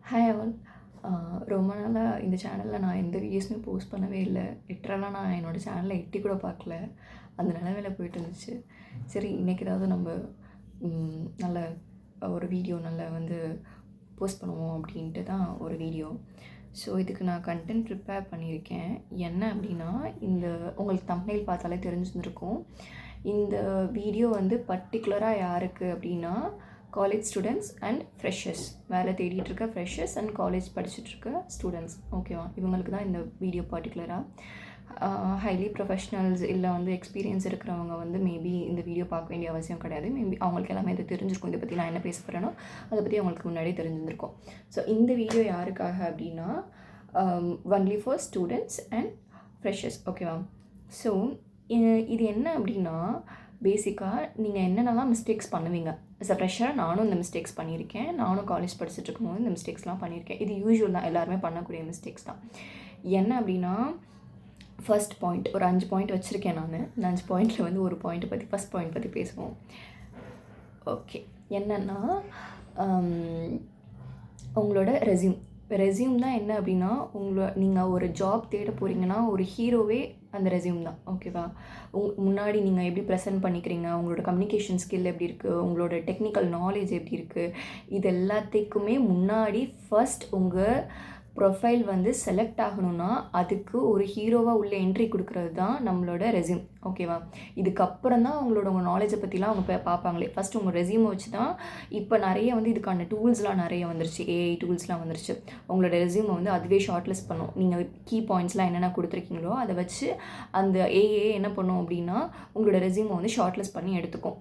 Hi all. ரொம்ப நாளாக இந்த சேனலில் நான் எந்த வீடியோஸுமே போஸ்ட் பண்ணவே இல்லை. லிட்ரலாக நான் என்னோடய சேனலை எட்டி கூட பார்க்கல. அந்த நிலமையில போயிட்டு இருந்துச்சு. சரி, இன்றைக்கி ஏதாவது நம்ம நல்ல ஒரு வீடியோ வந்து போஸ்ட் பண்ணுவோம் அப்படின்ட்டு தான் ஒரு வீடியோ. ஸோ இதுக்கு நான் கண்டென்ட் ப்ரிப்பேர் பண்ணியிருக்கேன். என்ன அப்படின்னா, இந்த உங்களுக்கு தம்ப்நெயில் பார்த்தாலே தெரிஞ்சிருக்கும். இந்த வீடியோ பர்டிகுலராக யாருக்கு அப்படின்னா, காலேஜ் ஸ்டூடெண்ட்ஸ் அண்ட் ஃப்ரெஷர்ஸ், வேலை தேடிட்டுருக்க ஃப்ரெஷர்ஸ் அண்ட் காலேஜ் படிச்சுட்ருக்க ஸ்டூடெண்ட்ஸ், ஓகேவா? இவங்களுக்கு தான் இந்த வீடியோ பர்டிகுலராக. ஹைலி ப்ரொஃபஷ்னல்ஸ் இல்லை எக்ஸ்பீரியன்ஸ் இருக்கிறவங்க மேபி இந்த வீடியோ பார்க்க வேண்டிய அவசியம் கிடையாது. மேபி அவங்களுக்கு எல்லாமே இது தெரிஞ்சிருக்கும். இதை பற்றி நான் என்ன பேச போகிறேனோ அதை பற்றி அவங்களுக்கு முன்னாடியே தெரிஞ்சிருக்கும். ஸோ இந்த வீடியோ யாருக்காக அப்படின்னா, only for students and freshers, ஓகேவா? ஸோ இது என்ன அப்படின்னா, பேசிக்காக நீங்கள் என்னென்னலாம் மிஸ்டேக்ஸ் பண்ணுவீங்க. அஸ் அ ஃப்ரெஷராக நானும் இந்த மிஸ்டேக்ஸ் பண்ணியிருக்கேன். நானும் காலேஜ் படிச்சுட்டு இருக்கும்போது இந்த மிஸ்டேக்ஸ்லாம் பண்ணியிருக்கேன். இது யூஸ்வல் தான், எல்லாருமே பண்ணக்கூடிய மிஸ்டேக்ஸ் தான். என்ன அப்படின்னா, ஃபர்ஸ்ட் பாயிண்ட், ஒரு 5 பாயிண்ட் வச்சுருக்கேன் நான். இந்த 5 பாயிண்ட்டில் ஒரு பாயிண்ட்டை பற்றி, ஃபஸ்ட் பாயிண்ட் பற்றி பேசுவோம். ஓகே, என்னென்னா, உங்களோட ரெஸ்யூம் தான். என்ன அப்படின்னா, நீங்கள் ஒரு ஜாப் தேட போகிறீங்கன்னா, ஒரு ஹீரோவே அந்த ரெஸ்யூம் தான், ஓகேவா? முன்னாடி நீங்கள் எப்படி ப்ரெசென்ட் பண்ணிக்கிறீங்க, உங்களோட கம்யூனிகேஷன் ஸ்கில் எப்படி இருக்குது, உங்களோட டெக்னிக்கல் நாலேஜ் எப்படி இருக்குது, இது எல்லாத்துக்குமே முன்னாடி ஃபர்ஸ்ட் உங்கள் ப்ரொஃபைல் செலக்ட் ஆகணும்னா அதுக்கு ஒரு ஹீரோவாக உள்ள என்ட்ரி கொடுக்குறது தான் நம்மளோட ரெஸ்யூம், ஓகேவா? இதுக்கப்புறம் தான் உங்கள் நாலேஜை பற்றிலாம் அவங்க பார்ப்பாங்களே. ஃபஸ்ட் உங்கள் ரெஸ்யூமை வச்சு தான். இப்போ நிறைய இதுக்கான டூல்ஸ்லாம் நிறைய வந்துருச்சு, ஏஐ டூல்ஸ்லாம் வந்துருச்சு. உங்களோட ரெஸ்யூமை அதுவே ஷார்ட் லிஸ்ட் பண்ணும். நீங்கள் கீ பாயிண்ட்ஸ்லாம் என்னென்ன கொடுத்துருக்கீங்களோ அதை வச்சு அந்த ஏஏ என்ன பண்ணும் அப்படின்னா, உங்களோட ரெஸ்யூமை ஷார்ட் லிஸ்ட் பண்ணி எடுத்துக்கும்.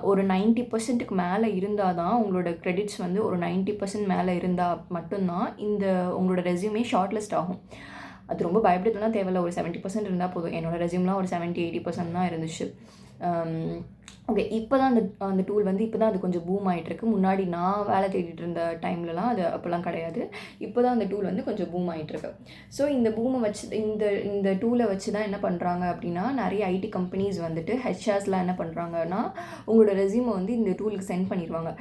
ஒரு 90%க்கு மேலே இருந்தால் தான் உங்களோட கிரெடிட்ஸ் ஒரு 90% மேலே இருந்தால் மட்டும்தான் இந்த உங்களோட ரெஸ்யூமே ஷார்ட் லிஸ்ட் ஆகும். அது ரொம்ப பயப்படுத்தலாம் தேவையில்ல. ஒரு 70% இருந்தால் போதும். என்னோடய ரெஸ்யூம்லாம் ஒரு 70-80% தான் இருந்துச்சு. ஓகே, இப்போ தான் அந்த டூல் இப்போ தான் அது கொஞ்சம் பூம் ஆகிட்டுருக்கு. முன்னாடி நான் வேலை தேடிட்டு இருந்த டைம்லலாம் அது அப்போல்லாம் கிடையாது. இப்போ தான் அந்த டூல் கொஞ்சம் பூம் ஆகிட்டுருக்கு. ஸோ இந்த பூமை வச்சு, இந்த டூலை வச்சு தான் என்ன பண்ணுறாங்க அப்படின்னா, நிறைய ஐடி கம்பெனிஸ் ஹெச்ஆர்ஸ்லாம் என்ன பண்ணுறாங்கன்னா, உங்களோட ரெஸ்யூமை இந்த டூலுக்கு சென்ட் பண்ணிடுவாங்க.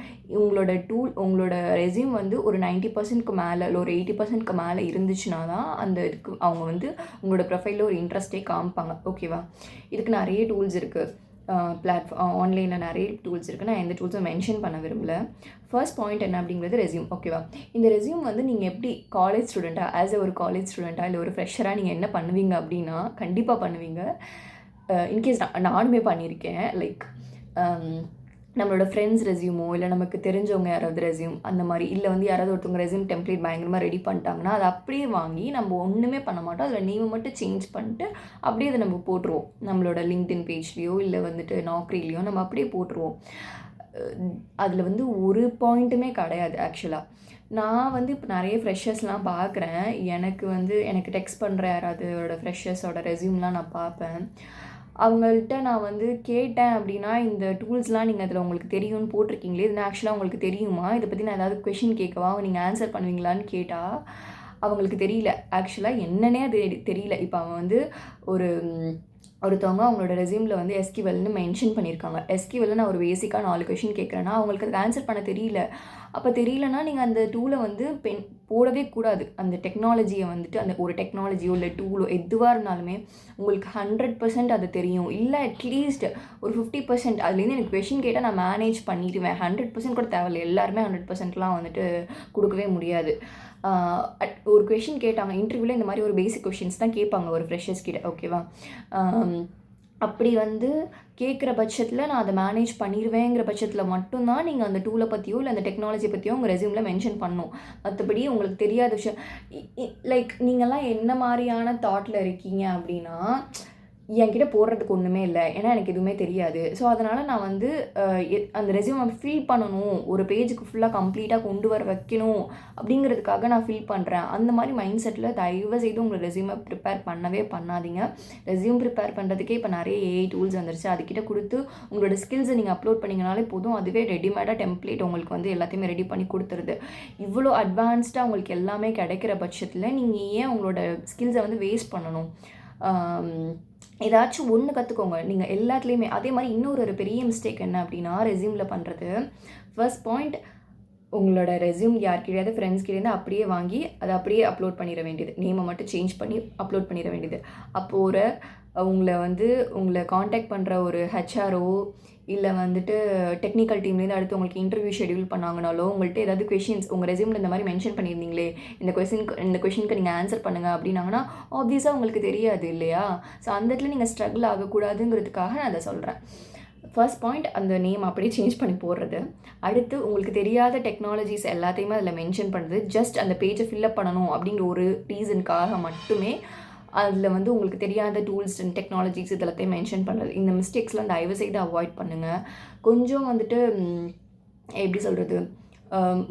உங்களோட ரெஸ்யூம் ஒரு 90%க்கு மேலே இல்லை ஒரு 80%க்கு மேலே இருந்துச்சுன்னா தான் அந்த இதுக்கு அவங்க உங்களோட ப்ரொஃபைலில் ஒரு இன்ட்ரெஸ்ட்டே காமிப்பாங்க, ஓகேவா? இதுக்கு நிறைய டூல்ஸ் இருக்குது. ஆன்லைனில் நிறைய டூல்ஸ் இருக்குது. நான் எந்த டூல்ஸும் மென்ஷன் பண்ண விரும்பல. ஃபர்ஸ்ட் பாயிண்ட் என்ன அப்படிங்கிறது ரெஸ்யூம், ஓகேவா? இந்த ரெஸ்யூம் நீங்கள் எப்படி காலேஜ் ஸ்டூடெண்ட்டாக, ஆஸ் ஒரு காலேஜ் ஸ்டூடெண்ட்டாக இல்லை ஒரு ஃப்ரெஷராக நீங்கள் என்ன பண்ணுவீங்க அப்படின்னா, கண்டிப்பாக பண்ணுவீங்க. இன்கேஸ் நானுமே பண்ணியிருக்கேன். லைக் நம்மளோட ஃப்ரெண்ட்ஸ் ரெஸ்யூமோ இல்லை நமக்கு தெரிஞ்சவங்க யாராவது ரெஸ்யூம் அந்த மாதிரி, இல்லை யாராவது ஒருத்தவங்க ரெஸ்யூம் டெம்ப்ளேட் பயங்கரமாக ரெடி பண்ணிட்டாங்கன்னா அதை அப்படியே வாங்கி நம்ம ஒன்றுமே பண்ண மாட்டோம். அதில் நேமை மட்டும் சேஞ்ச் பண்ணிட்டு அப்படியே அதை நம்ம போட்டுருவோம். நம்மளோட லிங்க்டின் பேஜ்லேயோ இல்லை நாக்ரிலேயோ நம்ம அப்படியே போட்டுருவோம். அதில் ஒரு பாயிண்ட்டுமே கிடையாது ஆக்சுவலாக. நான் இப்போ நிறைய ஃப்ரெஷர்ஸ்லாம் பார்க்குறேன். எனக்கு டெக்ஸ்ட் பண்ணுற யாராவது ஃப்ரெஷர்ஸோட ரெஸ்யூம்லாம் நான் பார்ப்பேன். அவங்கள்ட்ட நான் கேட்டேன் அப்படின்னா, இந்த டூல்ஸ்லாம் நீங்கள் அதில் உங்களுக்கு தெரியும்னு போட்டிருக்கீங்களே, இது ஆக்சுவலாக உங்களுக்கு தெரியுமா, இதை பற்றி நான் ஏதாவது கொஷின் கேட்கவா, நீங்கள் ஆன்சர் பண்ணுவீங்களான்னு கேட்டால் அவங்களுக்கு தெரியல. ஆக்சுவலாக என்னன்னே அது தெரியல. இப்போ அவன் ஒருத்தவங்க அவங்களோட ரெஸ்யூமில் எஸ்கியூஎல்னு மென்ஷன் பண்ணியிருக்காங்க. எஸ்கியூஎல்ல நான் ஒரு பேசிக்காக 4 கொஷின் கேட்குறேன்னா அவங்களுக்கு அதுக்கு ஆன்சர் பண்ண தெரியல. அப்போ தெரியலனா நீங்கள் அந்த டூலை போடவே கூடாது. அந்த டெக்னாலஜியை அந்த ஒரு டெக்னாலஜியோ இல்லை டூலோ எதுவாக இருந்தாலுமே உங்களுக்கு 100% அது தெரியும். இல்லை அட்லீஸ்ட் ஒரு 50%. அதுலேருந்து எனக்கு கொஷின் கேட்டால் நான் மேனேஜ் பண்ணிடுவேன். 100% கூட தேவையில்லை. எல்லாருமே 100%லாம் கொடுக்கவே முடியாது. ஒரு கொஷின் கேட்டாங்க இன்டர்வியூவில், இந்த மாதிரி ஒரு பேசிக் கொஷின்ஸ் தான் கேட்பாங்க ஒரு ஃப்ரெஷர்ஸ் கிட்ட, ஓகேவா? அப்படி கேட்குற பட்சத்தில் நான் அதை மேனேஜ் பண்ணிடுவேங்கிற பட்சத்தில் மட்டும்தான் நீங்கள் அந்த டூலை பற்றியோ இல்லை அந்த டெக்னாலஜி பற்றியோ உங்கள் ரெஸ்யூமில் மென்ஷன் பண்ணணும். மற்றபடி உங்களுக்கு தெரியாத விஷயம், லைக் நீங்கள்லாம் என்ன மாதிரியான தாட்டில் இருக்கீங்க அப்படின்னா, என்கிட்ட போடுறதுக்கு ஒன்றுமே இல்லை, ஏன்னா எனக்கு எதுவுமே தெரியாது. ஸோ அதனால் நான் அந்த ரெஸ்யூமை ஃபில் பண்ணணும், ஒரு பேஜுக்கு ஃபுல்லாக கம்ப்ளீட்டாக கொண்டு வர வைக்கணும் அப்படிங்கிறதுக்காக நான் ஃபில் பண்ணுறேன். அந்த மாதிரி மைண்ட் செட்டில் தயவு செய்து உங்களை ரெஸ்யூமை ப்ரிப்பேர் பண்ணவே பண்ணாதீங்க. ரெஸ்யூம் ப்ரிப்பேர் பண்ணுறதுக்கே இப்போ நிறைய ஏஐ டூல்ஸ் வந்துருச்சு. அதுக்கிட்ட கொடுத்து உங்களோட ஸ்கில்ஸை நீங்கள் அப்லோட் பண்ணிங்கனாலே போதும். அதுவே ரெடிமேடாக டெம்ப்ளேட் உங்களுக்கு எல்லாத்தையுமே ரெடி பண்ணி கொடுத்துருது. இவ்வளோ அட்வான்ஸ்டாக உங்களுக்கு எல்லாமே கிடைக்கிற பட்சத்தில் நீங்கள் ஏன் உங்களோட ஸ்கில்ஸை வேஸ்ட் பண்ணணும்? ஏதாச்சும் ஒன்று கற்றுக்கோங்க நீங்கள் எல்லாத்துலேயுமே. அதே மாதிரி இன்னொரு பெரிய மிஸ்டேக் என்ன அப்படின்னா, ரெஸ்யூமில் பண்ணுறது, ஃபர்ஸ்ட் பாயிண்ட், உங்களோட ரெஸ்யூம் யார்கிட்டயாவது ஃப்ரெண்ட்ஸ் கிட்டேருந்து அப்படியே வாங்கி அதை அப்படியே அப்லோட் பண்ணிட வேண்டியது. நேமை மட்டும் சேஞ்ச் பண்ணி அப்லோட் பண்ணிட வேண்டியது. அப்போது உங்களை காண்டாக்ட் பண்ணுற ஒரு ஹெச்ஆரோ இல்லை வந்துட்டு டெக்னிக்கல் டீம்லேருந்து அடுத்து உங்களுக்கு இன்டர்வியூ ஷெடியூல் பண்ணாங்கனாலோ உங்கள்கிட்ட ஏதாவது கொஷின்ஸ் உங்கள் ரெஸ்யூமில் இந்த மாதிரி மென்ஷன் பண்ணியிருந்தீங்களே, இந்த கொஷினுக்கு நீங்கள் ஆன்சர் பண்ணுங்கள் அப்படின்னாங்கன்னா ஆப்வியஸாக உங்களுக்கு தெரியாது இல்லையா? ஸோ அந்த இடத்துல நீங்கள் ஸ்ட்ரகிள் ஆகக்கூடாதுங்கிறதுக்காக நான் அதை சொல்கிறேன். ஃபர்ஸ்ட் பாயிண்ட், அந்த நேம் அப்படியே சேஞ்ச் பண்ணி போடுறது. அடுத்து உங்களுக்கு தெரியாத டெக்னாலஜிஸ் எல்லாத்தையுமே அதில் மென்ஷன் பண்ணுறது. ஜஸ்ட் அந்த பேஜை ஃபில்லப் பண்ணணும் அப்படிங்கிற ஒரு ரீசனுக்காக மட்டுமே அதில் உங்களுக்கு தெரியாத டூல்ஸ் அண்ட் டெக்னாலஜிஸ் இதெல்லாத்தையும் மென்ஷன் பண்ணுறது. இந்த மிஸ்டேக்ஸ்லாம் தயவு செய்து அவாய்ட் பண்ணுங்கள். கொஞ்சம் எப்படி சொல்கிறது,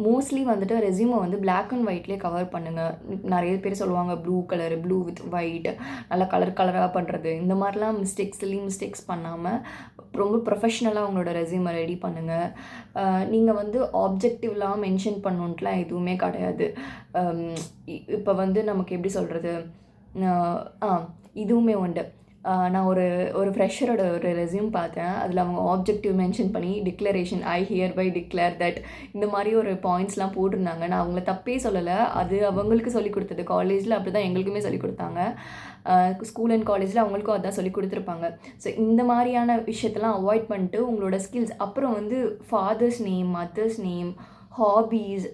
மோஸ்ட்லி ரெஸ்யூமை பிளாக் அண்ட் ஒயிட்லேயே கவர் பண்ணுங்கள். நிறைய பேர் சொல்லுவாங்க blue colour, blue with white, நல்லா கலராக பண்ணுறது. இந்த மாதிரிலாம் மிஸ்டேக்ஸ் பண்ணாமல் ரொம்ப ப்ரொஃபஷ்னலாக உங்களோட ரெஸ்யூமை ரெடி பண்ணுங்கள். நீங்கள் ஆப்ஜெக்டிவ்லாம் மென்ஷன் பண்ணணுன்ட்டுலாம் எதுவுமே கிடையாது. இப்போ நமக்கு எப்படி சொல்கிறது, இதுவுமே உண்டு. நான் ஒரு ஃப்ரெஷரோட ஒரு ரெஸ்யூம் பார்த்தேன். அதில் அவங்க ஆப்ஜெக்டிவ் மென்ஷன் பண்ணி declaration I hereby declare that இந்த மாதிரி ஒரு பாயிண்ட்ஸ்லாம் போட்டிருந்தாங்க. நான் அவங்கள தப்பே சொல்லலை, அது அவங்களுக்கு சொல்லிக் கொடுத்தது. காலேஜில் அப்படி தான் எங்களுக்குமே சொல்லிக் கொடுத்தாங்க. ஸ்கூல் அண்ட் காலேஜில் அவங்களுக்கும் அதான் சொல்லி கொடுத்துருப்பாங்க. ஸோ இந்த மாதிரியான விஷயத்தெல்லாம் அவாய்ட் பண்ணிட்டு உங்களோட ஸ்கில்ஸ், அப்புறம் father's name, mothers name, hobbies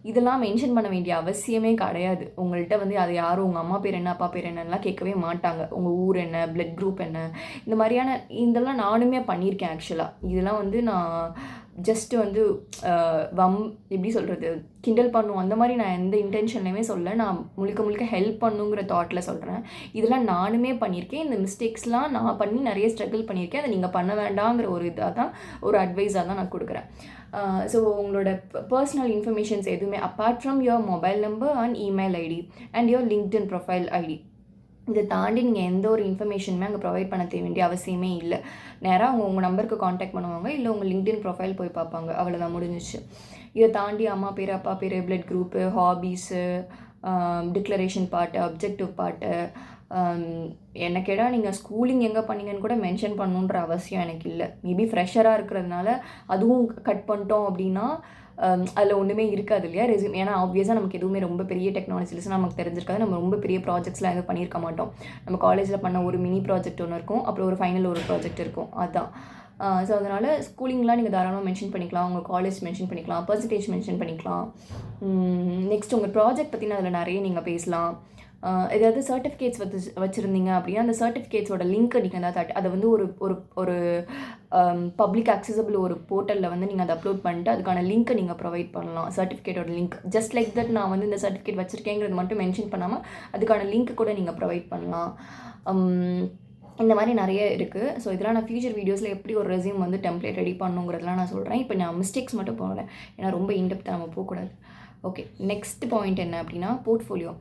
இதெல்லாம் மென்ஷன் பண்ண வேண்டிய அவசியமே கிடையாது. உங்கள்கிட்ட அது யாரும் உங்கள் அம்மா பேர் என்ன, அப்பா பேர் என்னென்னலாம் கேட்கவே மாட்டாங்க. உங்கள் ஊர் என்ன, பிளட் குரூப் என்ன, இந்த மாதிரியான இதெல்லாம் நானுமே பண்ணியிருக்கேன் ஆக்சுவலாக. இதெல்லாம் நான் ஜஸ்ட்டு எப்படி சொல்கிறது, கிண்டல் பண்ணும் அந்த மாதிரி நான் எந்த இன்டென்ஷன்லையுமே சொல்ல. நான் முழுக்க ஹெல்ப் பண்ணுங்கிற தாட்டில் சொல்கிறேன். இதெல்லாம் நானுமே பண்ணியிருக்கேன். இந்த மிஸ்டேக்ஸ்லாம் நான் பண்ணி நிறைய ஸ்ட்ரகிள் பண்ணியிருக்கேன். அதை நீங்கள் பண்ண வேண்டாங்கிற ஒரு இதாக தான், ஒரு அட்வைஸாக தான் நான் கொடுக்குறேன். ஸோ உங்களோட பர்சனல் இன்ஃபர்மேஷன்ஸ் எதுவுமே apart from your mobile number and email ID and your LinkedIn profile ID, இதை தாண்டி நீங்கள் எந்த ஒரு இன்ஃபர்மேஷனுமே அங்கே ப்ரொவைட் பண்ண வேண்டிய அவசியமே இல்லை. நேராக உங்கள் நம்பருக்கு காண்டாக்ட் பண்ணுவாங்க, இல்லை உங்கள் லிங்க்டின் ப்ரொஃபைல் போய் பார்ப்பாங்க, அவ்வளோதான், முடிஞ்சிச்சு. இதை தாண்டி அம்மா பேர், அப்பா பேர், blood group, hobbies, declaration part, objective part, என்ன கேட்டால் நீங்கள் ஸ்கூலிங் எங்கே பண்ணீங்கன்னு கூட மென்ஷன் பண்ணணுன்ற அவசியம் எனக்கு இல்லை. மேபி ஃப்ரெஷராக இருக்கிறதுனால அதுவும் கட் பண்ணிட்டோம் அப்படின்னா அதில் ஒன்றுமே இருக்காது இல்லையா ரெஸ்யூம். ஏன்னா ஆப்வியஸாக நமக்கு எதுவுமே ரொம்ப பெரிய டெக்னாலஜிஸ்லாம் நமக்கு தெரிஞ்சிருக்காது. நம்ம ரொம்ப பெரிய ப்ராஜெக்ட்ஸ்லாம் எதுவும் பண்ணியிருக்க மாட்டோம். நம்ம காலேஜில் பண்ண ஒரு மினி ப்ராஜெக்ட் ஒன்று இருக்கும், அப்புறம் ஒரு ஃபைனல் ஒரு ப்ராஜெக்ட் இருக்கும், அதுதான். ஸோ அதனால் ஸ்கூலிங்லாம் நீங்கள் தாராளமாக மென்ஷன் பண்ணிக்கலாம், உங்கள் காலேஜ் மென்ஷன் பண்ணிக்கலாம், பர்சன்டேஜ் மென்ஷன் பண்ணிக்கலாம். நெக்ஸ்ட் உங்கள் ப்ராஜெக்ட் பற்றின அதில் நிறைய நீங்கள் பேசலாம். ஏதாவது சர்டிஃபிகேட்ஸ் வச்சுருந்தீங்க அப்படின்னா அந்த சர்டிஃபிகேட்ஸோட லிங்க்கை நீங்கள் அதை ஒரு ஒரு ஒரு பப்ளிக் அக்சசபிள் ஒரு போர்ட்டலில் நீங்கள் அதை அப்லோட் பண்ணிட்டு அதுக்கான லிங்க்கை நீங்கள் ப்ரொவைட் பண்ணலாம். சர்டிஃபிகேட்டோட லிங்க் ஜஸ்ட் லைக் தட் நான் இந்த சர்டிஃபிகேட் வச்சுருக்கேங்கிறது மட்டும் மென்ஷன் பண்ணாமல் அதுக்கான லிங்க் கூட நீங்கள் ப்ரொவைட் பண்ணலாம். இந்த மாதிரி நிறைய இருக்குது. ஸோ இதெல்லாம் நான் ஃபியூச்சர் வீடியோஸில் எப்படி ஒரு ரெஸ்யூம் டெம்ப்ளேட் ரெடி பண்ணுங்கிறதுலாம் நான் சொல்கிறேன். இப்போ நான் மிஸ்டேக்ஸ் மட்டும் போகிறேன், ஏன்னா ரொம்ப இன்டெப்த்தாக நம்ம போகக்கூடாது. ஓகே, நெக்ஸ்ட் பாயிண்ட் என்ன அப்படின்னா போர்ட்ஃபோலியோ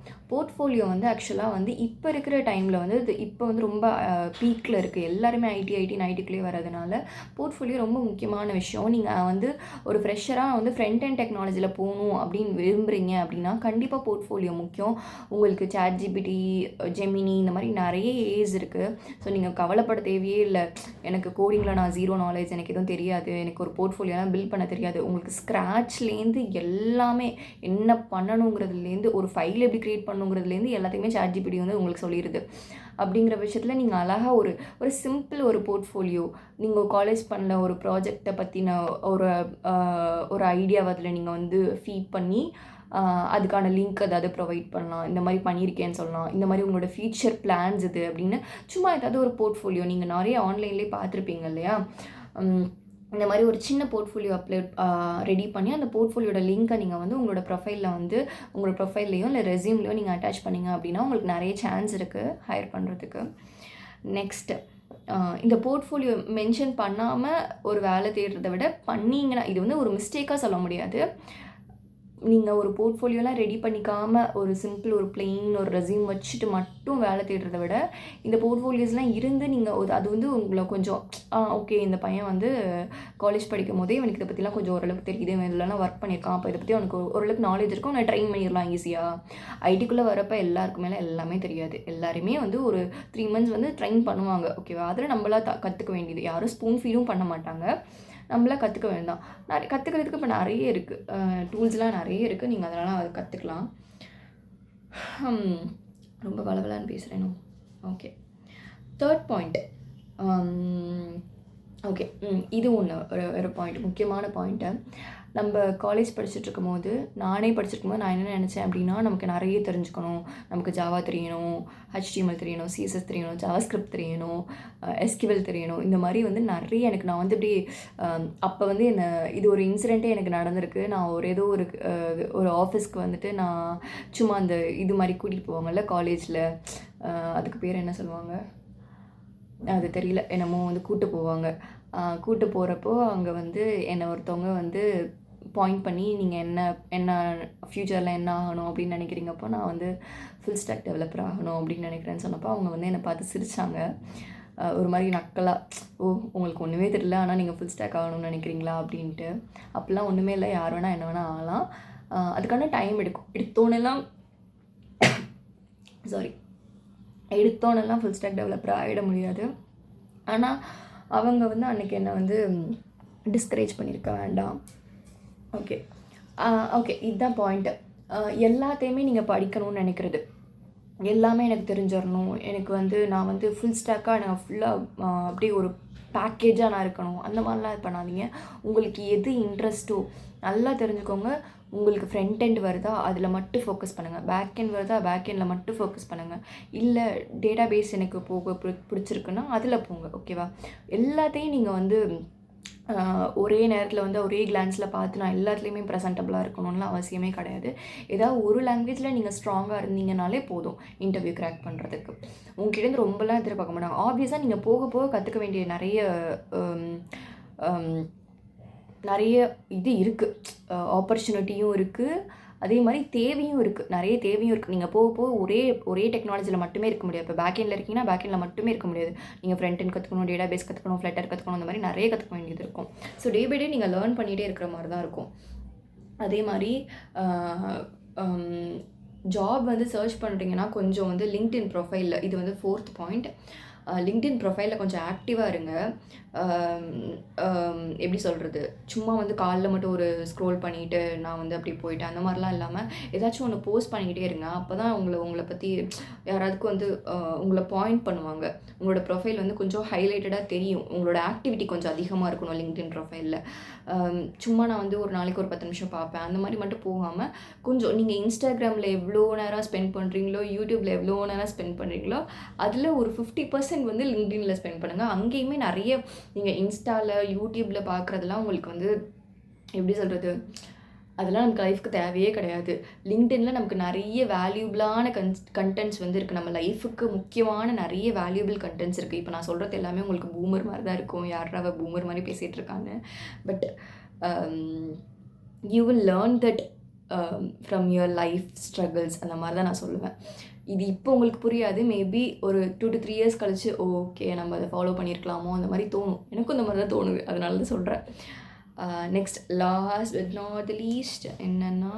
ஆக்சுவலாக இப்போ இருக்கிற டைமில் இது இப்போ ரொம்ப பீக்கில் இருக்குது. எல்லாருமே ஐடிக்குள்ளேயே வரதுனால போர்ட்ஃபோலியோ ரொம்ப முக்கியமான விஷயம். நீங்கள் ஒரு ஃப்ரெஷராக ஃப்ரண்ட் அண்ட் டெக்னாலஜியில் போகணும் அப்படின்னு விரும்புகிறீங்க அப்படின்னா கண்டிப்பாக போர்ட்ஃபோலியோ முக்கியம். உங்களுக்கு ChatGPT, ஜெமினி இந்த மாதிரி நிறைய ஏஸ் இருக்குது. ஸோ நீங்கள் கவலைப்பட தேவையே இல்லை. எனக்கு கோடிங்கில் நான் ஜீரோ நாலேஜ், எனக்கு எதுவும் தெரியாது, எனக்கு ஒரு போர்ட்ஃபோலியோலாம் பில்ட் பண்ண தெரியாது. உங்களுக்கு ஸ்க்ராட்ச்லேருந்து எல்லாமே என்ன பண்ணணுங்கிறதுலேருந்து, ஒரு ஃபைல் எப்படி க்ரியேட் பண்ணுங்கிறதுலேருந்து எல்லாத்தையுமே ChatGPT உங்களுக்கு சொல்லிடுது. அப்படிங்கிற விஷயத்தில் நீங்கள் அழகாக ஒரு சிம்பிள் ஒரு போர்ட்ஃபோலியோ, நீங்கள் காலேஜ் பண்ண ஒரு ப்ராஜெக்டை பற்றின ஒரு ஐடியாவை அதில் நீங்கள் ஃபீட் பண்ணி அதுக்கான லிங்க் ஏதாவது ப்ரொவைட் பண்ணலாம். இந்த மாதிரி பண்ணியிருக்கேன்னு சொல்லலாம். இந்த மாதிரி உங்களோட ஃபியூச்சர் பிளான்ஸ் இது அப்படின்னு சும்மா ஏதாவது ஒரு போர்ட்ஃபோலியோ நீங்கள் நிறைய ஆன்லைன்லேயே பார்த்துருப்பீங்க இல்லையா. இந்த மாதிரி ஒரு சின்ன போர்ட்ஃபோலியோ ரெடி பண்ணி அந்த போர்ட்ஃபோலியோட லிங்க்கை நீங்கள் உங்களோட ப்ரொஃபைலில் உங்களோட ப்ரொஃபைல்லையோ இல்லை ரெஸ்யூம்லையோ நீங்கள் அட்டாச் பண்ணிங்க அப்படின்னா உங்களுக்கு நிறைய சான்ஸ் இருக்குது ஹையர் பண்ணுறதுக்கு. நெக்ஸ்ட்டு, இந்த போர்ட்ஃபோலியோ மென்ஷன் பண்ணாமல் ஒரு வேலை தேடுறதை விட பண்ணிங்கன்னா, இது ஒரு மிஸ்டேக்காக சொல்ல முடியாது. நீங்கள் ஒரு போர்ட்ஃபோலியோலாம் ரெடி பண்ணிக்காமல் ஒரு சிம்பிள் ஒரு பிளெயின் ஒரு ரெஸ்யூம் வச்சுட்டு மட்டும் வேலை தேடுறதை விட இந்த போர்ட்ஃபோலியோஸ்லாம் இருந்து நீங்கள் அது உங்களை கொஞ்சம் ஓகே, இந்த பையன் காலேஜ் படிக்கும் போதே இவனுக்கு இதை பற்றிலாம் கொஞ்சம் ஓரளவுக்கு தெரியுது, இவன் இதெல்லாம் ஒர்க் பண்ணியிருக்கான், அப்போ இதை பற்றி அவனுக்கு ஓரளவுக்கு நாலேஜ் இருக்கும், நான் ட்ரெயின் பண்ணிடலாம் ஈஸியாக. ஐடிக்குள்ளே வரப்போ எல்லாருக்கும் மேலே எல்லாமே தெரியாது. எல்லாருமே ஒரு 3 months ட்ரெயின் பண்ணுவாங்க, ஓகேவா. அதில் நம்மளாம் கற்றுக்க வேண்டியது. யாரும் ஸ்பூன் ஃபீடும் பண்ண மாட்டாங்க. நம்மளாம் கற்றுக்க வேண்டாம். கற்றுக்கிறதுக்கு இப்போ நிறைய இருக்குது, டூல்ஸ்லாம் நிறைய இருக்குது. நீங்கள் அதனால் அதை கற்றுக்கலாம். ரொம்ப வளவலான்னு பேசுகிறேனோ? ஓகே. 3rd point. ஓகே. இது ஒரு பாயிண்ட், முக்கியமான பாயிண்ட்டு. நம்ம காலேஜ் படிச்சுட்ருக்கும்போது, நானே படிச்சிருக்கும்போது நான் என்ன நினச்சேன் அப்படின்னா, நமக்கு நிறைய தெரிஞ்சுக்கணும். நமக்கு ஜாவா தெரியணும், HTML தெரியணும், CSS தெரியணும், ஜாவாஸ்கிரிப்ட் தெரியணும், SQL தெரியணும். இந்த மாதிரி வந்து நிறைய நான் வந்து இப்படி அப்போ வந்து இது ஒரு இன்சிடெண்ட்டே எனக்கு நடந்திருக்கு. நான் ஏதோ ஒரு ஆஃபீஸ்க்கு வந்துட்டு நான் சும்மா அந்த இது மாதிரி கூட்டிகிட்டு போவாங்கல்ல காலேஜில், அதுக்கு பேர் என்ன சொல்லுவாங்க அது தெரியல, என்னமோ வந்து கூட்டு போவாங்க. கூட்டு போகிறப்போ அங்கே வந்து என்னை ஒருத்தவங்க வந்து பாயிண்ட் பண்ணி, நீங்கள் என்ன ஃப்யூச்சரில் என்ன ஆகணும் அப்படின்னு நினைக்கிறீங்கப்போ, நான் வந்து ஃபுல் ஸ்டாக் டெவலப்பர் ஆகணும் அப்படின்னு நினைக்கிறேன்னு சொன்னப்போ, அவங்க வந்து என்னை பார்த்து சிரித்தாங்க. ஒரு மாதிரி நக்கலாக, ஓ உங்களுக்கு ஒன்றுமே தெரியல, ஆனால் நீங்கள் ஃபுல் ஸ்டாக் ஆகணும்னு நினைக்கிறீங்களா அப்படின்ட்டு. அப்படிலாம் ஒன்றுமே இல்லை, யார் வேணால் என்ன வேணால் ஆகலாம். அதுக்கான டைம் எடுத்தோன்னெல்லாம் ஃபுல் ஸ்டாக் டெவலப்பர் ஆகிட முடியாது. ஆனால் அவங்க வந்து அன்றைக்கி என்னை வந்து டிஸ்கரேஜ் பண்ணியிருக்க வேண்டாம். ஓகே, இதுதான் பாயிண்ட்டு. எல்லாத்தையுமே நீங்கள் படிக்கணும்னு நினைக்கிறது, எல்லாமே எனக்கு தெரிஞ்சிடணும், எனக்கு வந்து நான் வந்து ஃபுல் ஸ்டாக்காக நான் ஃபுல்லாக அப்படியே ஒரு பேக்கேஜாக நான் இருக்கணும், அந்த மாதிரிலாம் பண்ணாதீங்க. உங்களுக்கு எது இன்ட்ரெஸ்ட்டோ நல்லா தெரிஞ்சுக்கோங்க. உங்களுக்கு ஃப்ரண்ட் எண்ட் வருதா அதில் மட்டும் ஃபோக்கஸ் பண்ணுங்கள், பேக் எண்ட் வருதா பேக் எண்டில் மட்டும் ஃபோக்கஸ் பண்ணுங்கள். இல்லை டேட்டா பேஸ் எனக்கு பிடிச்சிருக்குன்னா அதில் போங்க. ஓகேவா? எல்லாத்தையும் நீங்கள் வந்து ஒரே நேரத்தில் வந்து ஒரே கிளான்ஸில் பார்த்து நான் எல்லாத்துலேயுமே ப்ரெசென்டபுளாக இருக்கணும்லாம் அவசியமே கிடையாது. ஏதாவது ஒரு லாங்குவேஜில் நீங்கள் ஸ்ட்ராங்காக இருந்தீங்கனாலே போதும் இன்டர்வியூ கிராக் பண்ணுறதுக்கு. உங்ககிட்டேருந்து ரொம்பலாம் எதிர்பார்க்க மாட்டாங்க. ஆப்வியஸாக நீங்கள் போக போக கற்றுக்க வேண்டிய நிறைய இது இருக்குது, ஆப்பர்ச்சுனிட்டியும் இருக்குது, அதே மாதிரி தேவையும் இருக்குது, நிறைய தேவையும் இருக்குது. நீங்கள் போக போக ஒரே டெக்னாலஜியில் மட்டுமே இருக்க முடியாது. இப்போ பேக் எண்டில் இருக்கீங்கன்னா பேக் எண்டில் மட்டுமே இருக்க முடியாது. நீங்கள் ஃப்ரண்ட் எண்ட் கற்றுக்கணும், டேட்டா பேஸ் கற்றுக்கணும், ஃப்ளட்டர் கற்றுக்கணும், அந்த மாதிரி நிறைய கற்றுக்க வேண்டியது இருக்கும். ஸோ டே பை டே நீங்கள் லேர்ன் பண்ணிகிட்டே இருக்கிற மாதிரி தான் இருக்கும். அதே மாதிரி ஜாப் வந்து சர்ச் பண்ணுறீங்கன்னா கொஞ்சம் வந்து லிங்க்டின் ப்ரொஃபைலில், இது வந்து 4th பாயிண்ட், லிங்க்டின் ப்ரொஃபைலில் கொஞ்சம் ஆக்டிவாக இருங்க. எப்படி சொல்கிறது, சும்மா வந்து காலைல மட்டும் ஒரு ஸ்க்ரோல் பண்ணிவிட்டு நான் வந்து அப்படி போயிட்டேன் அந்த மாதிரிலாம் இல்லாமல் ஏதாச்சும் ஒன்று போஸ்ட் பண்ணிக்கிட்டே இருங்க. அப்போ தான் உங்களை பற்றி யாராவதுக்கு வந்து உங்களை பாயிண்ட் பண்ணுவாங்க. உங்களோட ப்ரொஃபைல் வந்து கொஞ்சம் ஹைலைட்டடாக தெரியும். உங்களோட ஆக்டிவிட்டி கொஞ்சம் அதிகமாக இருக்கணும் லிங்க்டின் ப்ரொஃபைலில். சும்மா நான் வந்து ஒரு நாளைக்கு ஒரு 10 நிமிஷம் பார்ப்பேன் அந்த மாதிரி மட்டும் போகாமல், கொஞ்சம் நீங்கள் இன்ஸ்டாகிராமில் எவ்வளோ நேரம் ஸ்பெண்ட் பண்ணுறீங்களோ, யூடியூப்பில் எவ்வளோ நேரம் ஸ்பெண்ட் பண்ணுறீங்களோ, அதில் ஒரு 50% வந்து லிங்க்டினில் ஸ்பெண்ட் பண்ணுங்கள். அங்கேயுமே நிறைய நீங்கள் இன்ஸ்டாவில் யூடியூப்பில் பார்க்குறதெல்லாம் உங்களுக்கு வந்து எப்படி சொல்கிறது, அதெல்லாம் நமக்கு லைஃப்க்கு தேவையே கிடையாது. லிங்க்டினில் நமக்கு நிறைய வேல்யூபிளான கண்டென்ட்ஸ் வந்து இருக்குது. நம்ம லைஃபுக்கு முக்கியமான நிறைய வேல்யூபிள் கண்டென்ட்ஸ் இருக்குது. இப்போ நான் சொல்கிறது எல்லாமே உங்களுக்கு பூமர் மாதிரி தான் இருக்கும். யாராவது பூமர் மாதிரி பேசிகிட்டு இருக்காங்க. But you will learn that from your life struggles, அந்த மாதிரி தான் நான் சொல்லுவேன். இது இப்போ உங்களுக்கு புரியாது, மேபி ஒரு 2 to 3 years கழிச்சு ஓகே நம்ம அதை ஃபாலோ பண்ணியிருக்கலாமோ அந்த மாதிரி தோணும். எனக்கும் இந்த மாதிரி தான் தோணுது, அதனால தான் சொல்கிறேன். Next last but not the least என்னென்னா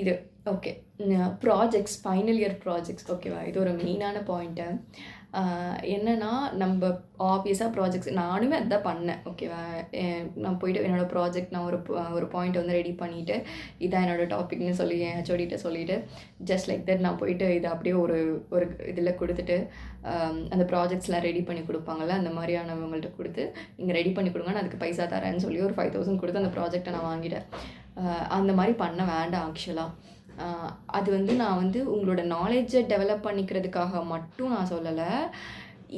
இது okay, projects, final year projects. ஓகேவா? இது ஒரு மெயினான பாயிண்ட்டு. என்னென்னா நம்ம ஆப்வியஸாக ப்ராஜெக்ட்ஸ் நானுமே அதுதான் பண்ணேன். ஓகேவா? நான் போய்ட்டு என்னோடய ப்ராஜெக்ட் நான் ஒரு பாயிண்ட் வந்து ரெடி பண்ணிவிட்டு இதான் என்னோடய டாபிக்னு சொல்லி என் ஹெச்ஓடிகிட்ட சொல்லிவிட்டு ஜஸ்ட் லைக் தட் நான் போயிட்டு இதை அப்படியே ஒரு இதில் கொடுத்துட்டு அந்த ப்ராஜெக்ட்ஸ்லாம் ரெடி பண்ணி கொடுப்பாங்கள்ல, அந்த மாதிரியானவங்கள்ட்ட கொடுத்து நீங்கள் ரெடி பண்ணி கொடுங்க, நான் அதுக்கு பைசா தரேன்னு சொல்லி ஒரு 5,000 கொடுத்து அந்த ப்ராஜெக்டை நான் வாங்கிட்டேன். அந்த மாதிரி பண்ண வேண்டாம் ஆக்சுவலாக. அது வந்து நான் வந்து உங்களோட நாலேஜை டெவலப் பண்ணிக்கிறதுக்காக மட்டும் நான் சொல்லலை.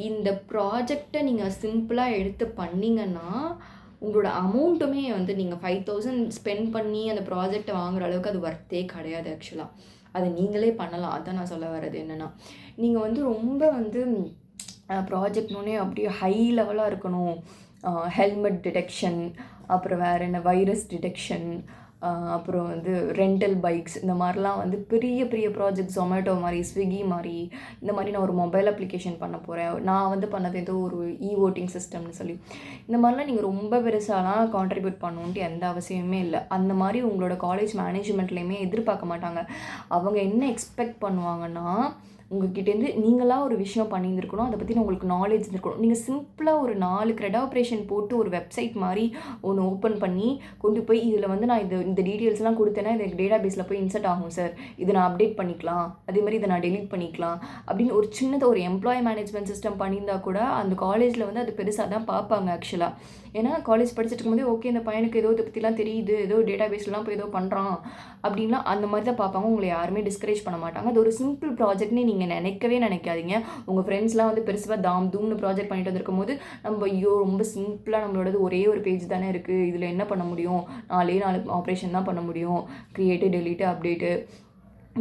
இந்த ப்ராஜெக்டை நீங்கள் சிம்பிளாக எடுத்து பண்ணிங்கன்னா உங்களோட அமௌண்ட்டுமே வந்து நீங்கள் 5,000 ஸ்பெண்ட் பண்ணி அந்த ப்ராஜெக்டை வாங்குகிற அளவுக்கு அது ஒர்த்தே கிடையாது ஆக்சுவலாக. அதை நீங்களே பண்ணலாம். அதான் நான் சொல்ல வர்றது என்னென்னா, நீங்கள் வந்து ரொம்ப வந்து ப்ராஜெக்ட்னோடனே அப்படியே ஹை லெவலாக இருக்கணும். ஹெல்மெட் டிடெக்ஷன், அப்புறம் வேறு என்ன வைரஸ் டிடெக்ஷன், அப்புறம் வந்து ரெண்டல் பைக்ஸ், இந்த மாதிரிலாம் வந்து பெரிய பெரிய ப்ராஜெக்ட், ஜொமேட்டோ மாதிரி, ஸ்விக்கி மாதிரி, இந்த மாதிரி நான் ஒரு மொபைல் அப்ளிகேஷன் பண்ண போகிறேன், நான் வந்து பண்ணது ஏதோ ஒரு ஓட்டிங் சிஸ்டம்னு சொல்லி, இந்த மாதிரிலாம் நீங்கள் ரொம்ப பெருசாலாம் கான்ட்ரிபியூட் பண்ணணுன்ட்டு எந்த அவசியமே இல்லை. அந்த மாதிரி உங்களோட காலேஜ் மேனேஜ்மெண்ட்லேயுமே எதிர்பார்க்க மாட்டாங்க. அவங்க என்ன எக்ஸ்பெக்ட் பண்ணுவாங்கன்னா, உங்ககிட்டேருந்து நீங்களாக ஒரு விஷயம் பண்ணியிருந்துருக்கணும், அதை பற்றி உங்களுக்கு நாலேஜ் இருந்திருக்கணும். நீங்கள் சிம்பிளாக ஒரு 4 க்ரெட் ஆப்ரேஷன் போட்டு ஒரு வெப்சைட் மாதிரி ஒன்று ஓப்பன் பண்ணி கொண்டு போய் இதில் வந்து நான் இந்த டீட்டெயில்ஸ்லாம் கொடுத்தேன்னா இது டேட்டா பேஸில் போய் இன்சர்ட் ஆகும் சார், இதை நான் அப்டேட் பண்ணிக்கலாம், அதே மாதிரி இதை நான் டெலீட் பண்ணிக்கலாம் அப்படின்னு ஒரு சின்னதாக ஒரு எம்ப்ளாயி மேனேஜ்மெண்ட் சிஸ்டம் பண்ணியிருந்தா கூட அந்த காலேஜில் வந்து அது பெருசாக தான் பார்ப்பாங்க ஆக்சுவலாக. ஏன்னா காலேஜ் படிச்சுட்டு இருக்கும்போது ஓகே இந்த பையனுக்கு ஏதோ இதை பற்றிலாம் தெரியுது, ஏதோ டேட்டா பேஸ்லாம் போய் ஏதோ பண்ணுறான் அப்படின்லாம் அந்த மாதிரி தான் பார்ப்பாங்க. உங்களை யாருமே டிஸ்கரேஜ் பண்ண மாட்டாங்க. அது ஒரு சிம்பிள் ப்ராஜெக்ட்னு நீங்கள் நினைக்காதீங்க. உங்கள் ஃப்ரெண்ட்ஸ்லாம் வந்து பெருசாக தூம்னு ப்ராஜெக்ட் பண்ணிட்டு வந்திருக்கும் போது நம்ம ஐயோ ரொம்ப சிம்பிளாக நம்மளோடது ஒரே ஒரு பேஜ் தானே இருக்குது, இதில் என்ன பண்ண முடியும், 4 ஆப்ரேஷன் தான் பண்ண முடியும், க்ரியேட்டு டெலீட்டு அப்டேட்டு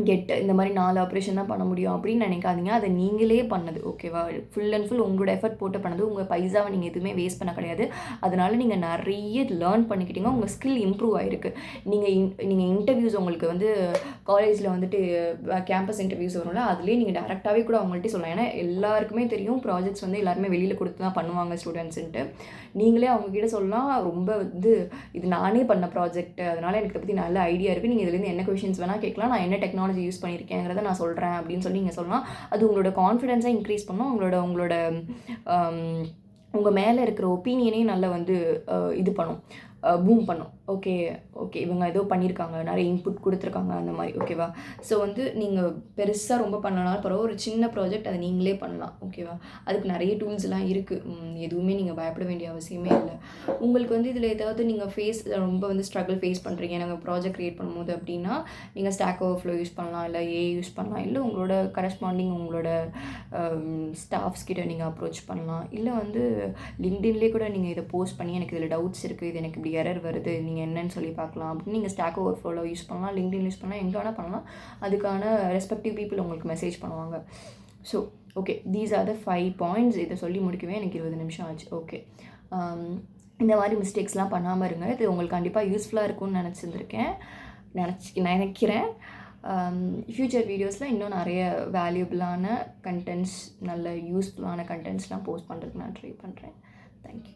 கெட் இந்த மாதிரி 4 ஆப்ரேஷன் தான் பண்ண முடியும் அப்படின்னு நினைக்காதீங்க. அதை நீங்களே பண்ணது ஓகேவா, ஃபுல் அண்ட் ஃபுல் உங்களோட எஃபர்ட் போட்டு பண்ணது. உங்கள் பைசாவை நீங்கள் எதுவுமே வேஸ்ட் பண்ண கிடையாது. அதனால் நீங்கள் நிறைய லேர்ன் பண்ணிக்கிட்டீங்க, உங்கள் ஸ்கில் இம்ப்ரூவ் ஆகிருக்கு. நீங்கள் இன்டர்வியூஸ் உங்களுக்கு வந்து காலேஜில் வந்துட்டு கேம்பஸ் இன்டர்வியூஸ் வரும்ல, அதுலேயே நீங்கள் டேரெக்டாகவே கூட அவங்கள்ட்ட சொல்லலாம். ஏன்னா எல்லாருக்குமே தெரியும் ப்ராஜெக்ட்ஸ் வந்து எல்லாருமே வெளியில் கொடுத்து தான் பண்ணுவாங்க ஸ்டூடெண்ட்ஸுன்ட்டு. நீங்களே அவங்கக்கிட்ட சொல்லலாம் ரொம்ப வந்து இது நானே பண்ண ப்ராஜெக்ட், அதனால் எனக்கு இதை பற்றி நல்ல ஐடியா இருக்குது, நீங்கள் இதுலேருந்து என்ன கொஷின்ஸ் வேணால் கேட்கலாம், நான் என்ன டெக்னாலஜி யூஸ் பண்ணியிருக்கேங்கிறத நான் சொல்கிறேன் அப்படின்னு சொல்லி நீங்கள் சொல்லலாம். அது உங்களோட கான்ஃபிடென்ஸை இன்க்ரீஸ் பண்ணும், உங்கள் மேலே இருக்கிற ஒப்பீனியனையும் நல்லா வந்து இது பண்ணும், பூம் பண்ணும். ஓகே இவங்க ஏதோ பண்ணியிருக்காங்க, நிறைய இன்புட் கொடுத்துருக்காங்க அந்த மாதிரி ஓகேவா. ஸோ வந்து நீங்கள் பெருசாக ரொம்ப பண்ணனாலும் பரவாயில்ல, ஒரு சின்ன ப்ராஜெக்ட் அதை நீங்களே பண்ணலாம் ஓகேவா. அதுக்கு நிறைய டூல்ஸ்லாம் இருக்குது, எதுவுமே நீங்கள் பயப்பட வேண்டிய அவசியமே இல்லை. உங்களுக்கு வந்து இதில் ஏதாவது நீங்கள் ரொம்ப வந்து ஸ்ட்ரகிள் ஃபேஸ் பண்ணுறீங்க நாங்கள் ப்ராஜெக்ட் க்ரியேட் பண்ணும்போது அப்படின்னா நீங்கள் ஸ்டாக் ஓவர்ஃப்ளோ யூஸ் பண்ணலாம், இல்லை யூஸ் பண்ணலாம், இல்லை உங்களோட கரஸ்பாண்டிங் உங்களோட ஸ்டாஃப்ஸ் கிட்ட நீங்கள் அப்ரோச் பண்ணலாம், இல்லை வந்து லிங்க்டின்லேயே கூட நீங்கள் இதை போஸ்ட் பண்ணி எனக்கு இதில் டவுட்ஸ் இருக்குது, இது எனக்கு இப்படி எரர் வருது, நீங்கள் என்னன்னு சொல்லி பார்க்கலாம் அப்படின்னு நீங்கள் ஸ்டாக் ஓவர்ஃப்ளோவில் யூஸ் பண்ணலாம், லிங்க்டின் யூஸ் பண்ணலாம், எங்கே வேணால் பண்ணலாம். அதுக்கான ரெஸ்பெக்டிவ் பீப்புள் உங்களுக்கு மெசேஜ் பண்ணுவாங்க. So okay, these are the 5 points. இதை சொல்லி முடிக்கவே எனக்கு 20 நிமிஷம் ஆச்சு. ஓகே, இந்த மாதிரி மிஸ்டேக்ஸ்லாம் பண்ணாமல் இருங்க. இது உங்களுக்கு கண்டிப்பாக யூஸ்ஃபுல்லாக இருக்கும்னு நினைக்கிறேன். ஃப்யூச்சர் வீடியோஸில் இன்னும் நிறைய வேல்யூபிளான கண்டென்ட்ஸ், நல்ல யூஸ்ஃபுல்லான கண்டென்ட்ஸ்லாம் போஸ்ட் பண்ணுறதுக்கு நான் ட்ரை பண்ணுறேன். தேங்க்யூ.